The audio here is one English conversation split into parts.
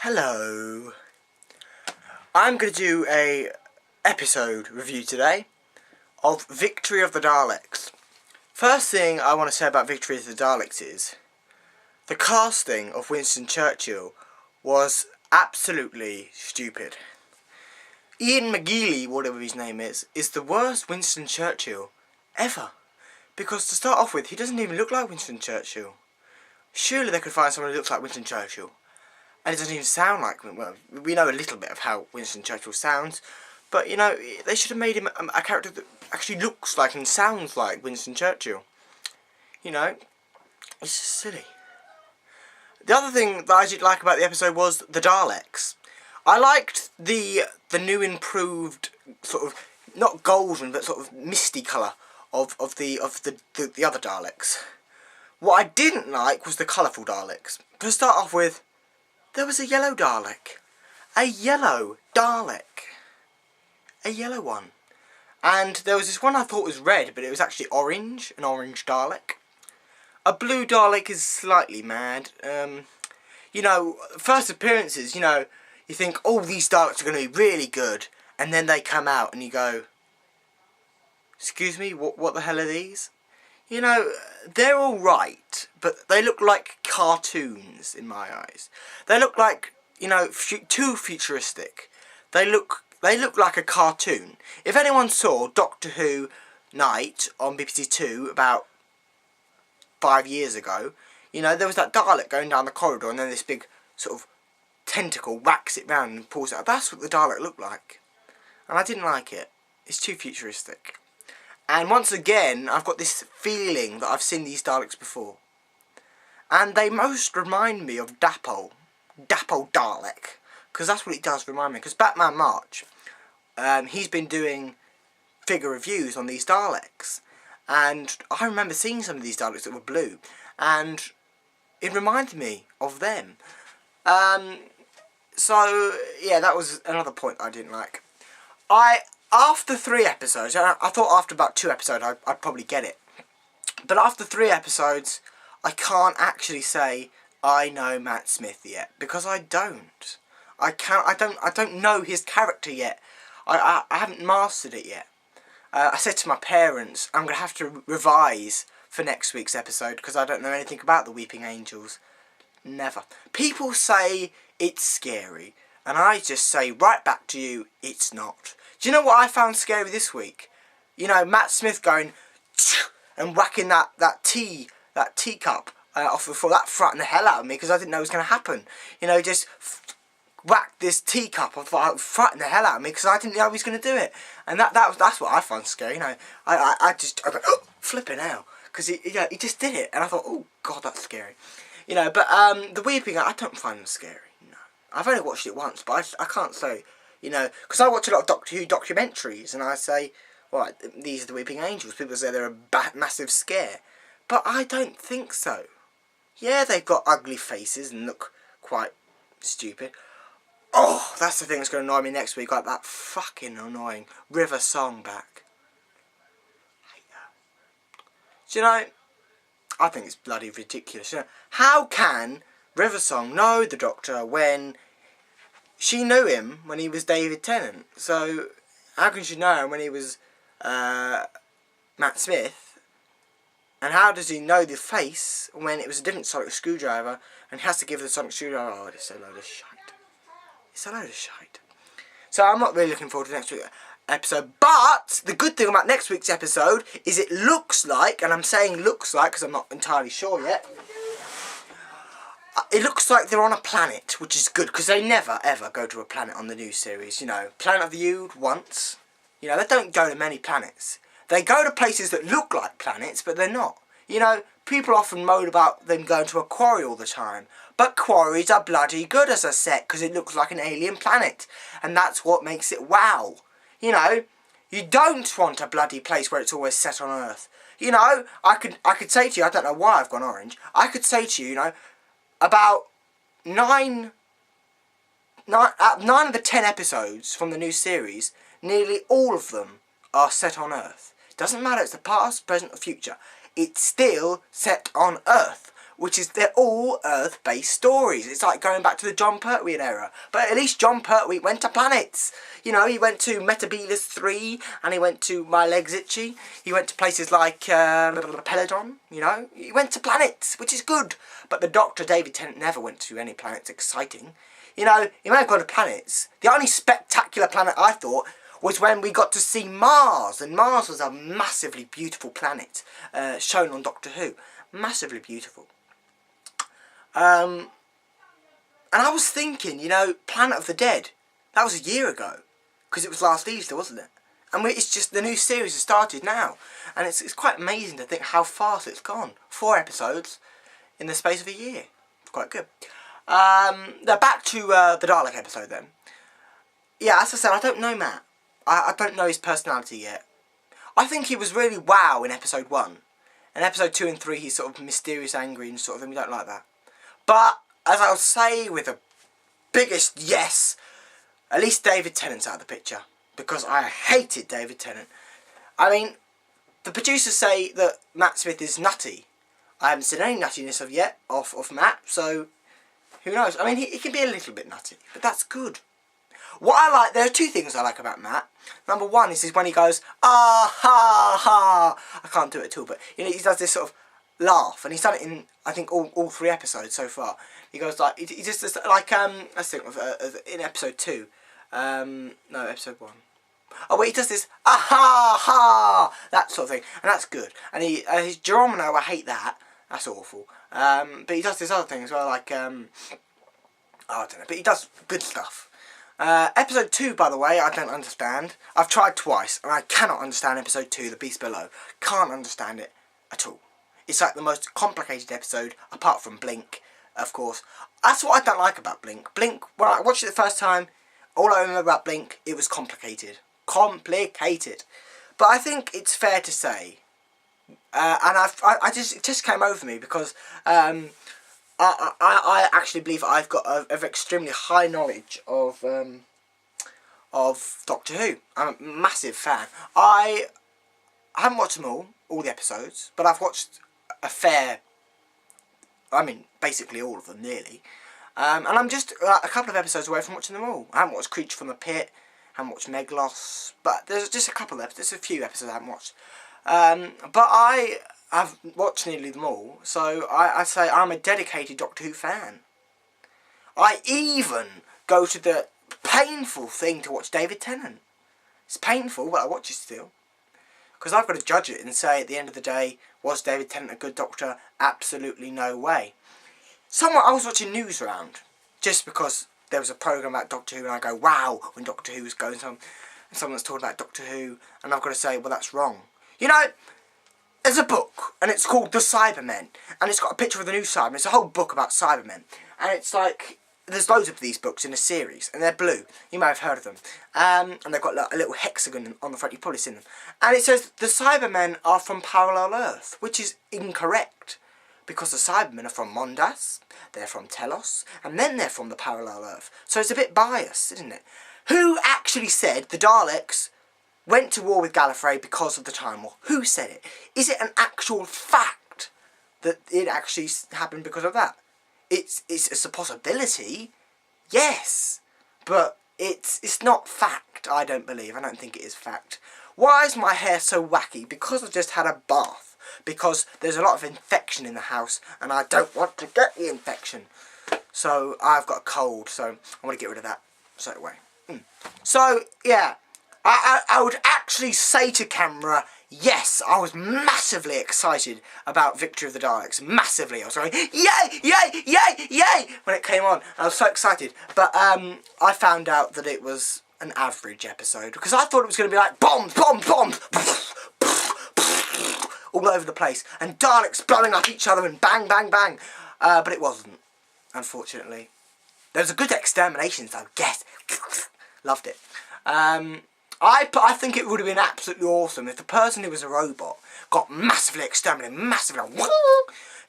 Hello. I'm going to do a episode review today of Victory of the Daleks. First thing I want to say about Victory of the Daleks is the casting of Winston Churchill was absolutely stupid. Ian McGeely, whatever his name is the worst Winston Churchill ever. Because to start off with, he doesn't even look like Winston Churchill. Surely they could find someone who looks like Winston Churchill. And it doesn't even sound like, well, we know a little bit of how Winston Churchill sounds, but, you know, they should have made him a character that actually looks like and sounds like Winston Churchill. You know, it's just silly. The other thing that I did like about the episode was the Daleks. I liked the new improved, sort of, not golden, but sort of misty colour of the other Daleks. What I didn't like was the colourful Daleks. To start off with, there was a yellow Dalek. A yellow Dalek. A yellow one. And there was this one I thought was red, but it was actually orange. An orange Dalek. A blue Dalek is slightly mad. You know, first appearances, you know, you think, oh, these Daleks are going to be really good. And then they come out and you go, excuse me, what the hell are these? You know, they're alright, but they look like cartoons in my eyes. They look like, you know, too futuristic. They look like a cartoon. If anyone saw Doctor Who Night on BBC2 about 5 years ago, you know, there was that Dalek going down the corridor and then this big sort of tentacle whacks it round and pulls it out. That's what the Dalek looked like. And I didn't like it. It's too futuristic. And once again, I've got this feeling that I've seen these Daleks before. And they most remind me of Dapol Dalek. Because that's what it does remind me. Because Batman March, he's been doing figure reviews on these Daleks. And I remember seeing some of these Daleks that were blue. And it reminded me of them. So, yeah, that was another point I didn't like. After 3 episodes, I thought after about 2 episodes I'd probably get it. But after 3 episodes, I can't actually say I know Matt Smith yet, because I don't. I don't know his character yet. I haven't mastered it yet. I said to my parents, I'm going to have to revise for next week's episode, because I don't know anything about the Weeping Angels. Never. People say it's scary, and I just say right back to you, it's not. Do you know what I found scary this week? You know, Matt Smith going and whacking that teacup off the floor. That frightened the hell out of me because I didn't know it was going to happen. You know, just whacked this teacup off, frightened the hell out of me because I didn't know he was going to do it. And that's what I found scary. You know, I went, oh, flipping out, because he just did it, and I thought, oh god, that's scary. You know, but the Weeping, I don't find them scary. No, I've only watched it once, but I can't say. You know, because I watch a lot of Doctor Who documentaries, and I say, well, these are the Weeping Angels. People say they're a massive scare. But I don't think so. Yeah, they've got ugly faces and look quite stupid. Oh, that's the thing that's going to annoy me next week. Like that fucking annoying River song back. I hate that. Do you know, I think it's bloody ridiculous. You know, how can River Song know the Doctor when she knew him when he was David Tennant? So how can she know him when he was Matt Smith? And how does he know the face when it was a different sonic screwdriver and he has to give the sonic screwdriver? Oh, it's a load of shite. It's a load of shite. So I'm not really looking forward to next week's episode. But the good thing about next week's episode is it looks like, and I'm saying looks like because I'm not entirely sure yet, it looks like they're on a planet, which is good, because they never, ever go to a planet on the new series. You know, Planet of the Ood once. You know, they don't go to many planets. They go to places that look like planets, but they're not. You know, people often moan about them going to a quarry all the time. But quarries are bloody good as a set, because it looks like an alien planet. And that's what makes it wow. You know, you don't want a bloody place where it's always set on Earth. You know, I could say to you, I don't know why I've gone orange. I could say to you, you know, about 9 of the 10 episodes from the new series, nearly all of them are set on Earth. Doesn't matter, it's the past, present or future. It's still set on Earth. which is they're all Earth-based stories. It's like going back to the John Pertwee era. But at least John Pertwee went to planets. You know, he went to Metebelis 3, and he went to My Leg's Itchy. He went to places like Peladon, you know. He went to planets, which is good. But the Doctor, David Tennant, never went to any planets exciting. You know, he may have gone to planets. The only spectacular planet I thought was when we got to see Mars. And Mars was a massively beautiful planet, shown on Doctor Who. Massively beautiful. And I was thinking, you know, Planet of the Dead, that was a year ago, because it was last Easter, wasn't it? And it's just, the new series has started now, and it's quite amazing to think how fast it's gone. 4 episodes in the space of a year. Quite good. They're back to the Dalek episode then. Yeah, as I said, I don't know Matt. I don't know his personality yet. I think he was really wow in episode 1. In episode 2 and 3, he's sort of mysterious, angry and sort of thing. We don't like that. But, as I'll say with the biggest yes, at least David Tennant's out of the picture. Because I hated David Tennant. I mean, the producers say that Matt Smith is nutty. I haven't seen any nuttiness of yet, of Matt, so who knows? I mean, he can be a little bit nutty, but that's good. What I like, there are 2 things I like about Matt. Number 1 is when he goes, ah, ha, ha. I can't do it at all, but you know, he does this sort of laugh, and he's done it in, I think, all 3 episodes so far. He goes like, he just does like, let's think of, in episode 2, no, episode 1. Oh, wait, he does this, ah, ha, ha, that sort of thing, and that's good. And his Geronimo, I hate that. That's awful. But he does this other thing as well, like, I don't know, but he does good stuff. Episode 2, by the way, I don't understand. I've tried twice, and I cannot understand episode 2, The Beast Below. Can't understand it at all. It's like the most complicated episode, apart from Blink, of course. That's what I don't like about Blink. Blink, when I watched it the first time, all I remember about Blink, it was complicated. Complicated. But I think it's fair to say, and it just came over me because I actually believe I've got an extremely high knowledge of Doctor Who. I'm a massive fan. I haven't watched them all the episodes, but I've watched basically all of them, nearly. And I'm just a couple of episodes away from watching them all. I haven't watched Creature from the Pit, haven't watched Meglos, but there's just a couple of episodes, there's a few episodes I haven't watched. But I've watched nearly them all, so I say I'm a dedicated Doctor Who fan. I even go to the painful thing to watch David Tennant. It's painful, but I watch it still. Because I've got to judge it and say at the end of the day, was David Tennant a good Doctor? Absolutely no way. I was watching Newsround, just because there was a programme about Doctor Who, and I go, wow, when Doctor Who was going on, and someone's talking about Doctor Who, and I've got to say, well, that's wrong. You know, there's a book, and it's called The Cybermen, and it's got a picture of the new Cybermen. It's a whole book about Cybermen, and it's like, there's loads of these books in a series, and they're blue. You may have heard of them. And they've got like, a little hexagon on the front. You've probably seen them. And it says, the Cybermen are from Parallel Earth, which is incorrect. Because the Cybermen are from Mondas, they're from Telos, and then they're from the Parallel Earth. So it's a bit biased, isn't it? Who actually said the Daleks went to war with Gallifrey because of the Time War? Who said it? Is it an actual fact that it actually happened because of that? It's a possibility, yes, but it's not fact, I don't believe. I don't think it is fact. Why is my hair so wacky? Because I've just had a bath. Because there's a lot of infection in the house, and I don't want to get the infection. So, I've got a cold, so I want to get rid of that straight away. So, yeah, I would actually say to camera, yes, I was massively excited about Victory of the Daleks. Massively. I was going, yay, yay, yay, yay, when it came on. I was so excited. But I found out that it was an average episode. Because I thought it was going to be like bombs, bombs, bombs, all over the place. And Daleks blowing up each other and bang, bang, bang. But it wasn't, unfortunately. There was a good extermination, so guess. Loved it. I think it would have been absolutely awesome if the person who was a robot got massively exterminated, massively,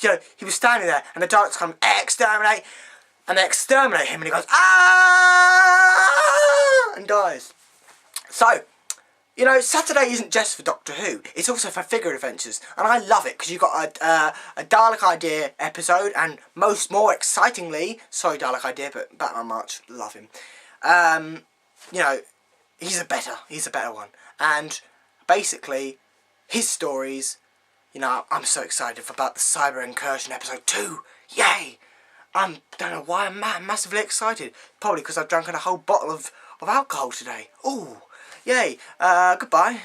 you know, he was standing there and the Daleks come, exterminate, and they exterminate him and he goes, ah, and dies. So, You know, Saturday isn't just for Doctor Who, it's also for figure adventures, and I love it because you've got a Dalek Idea episode, and more excitingly, sorry Dalek Idea, but Batman March, love him. You know, he's a better one, and basically, his stories, you know, I'm so excited about the Cyber Incursion episode 2, yay! I don't know why I'm massively excited, probably because I've drunk a whole bottle of alcohol today. Ooh! Yay, goodbye.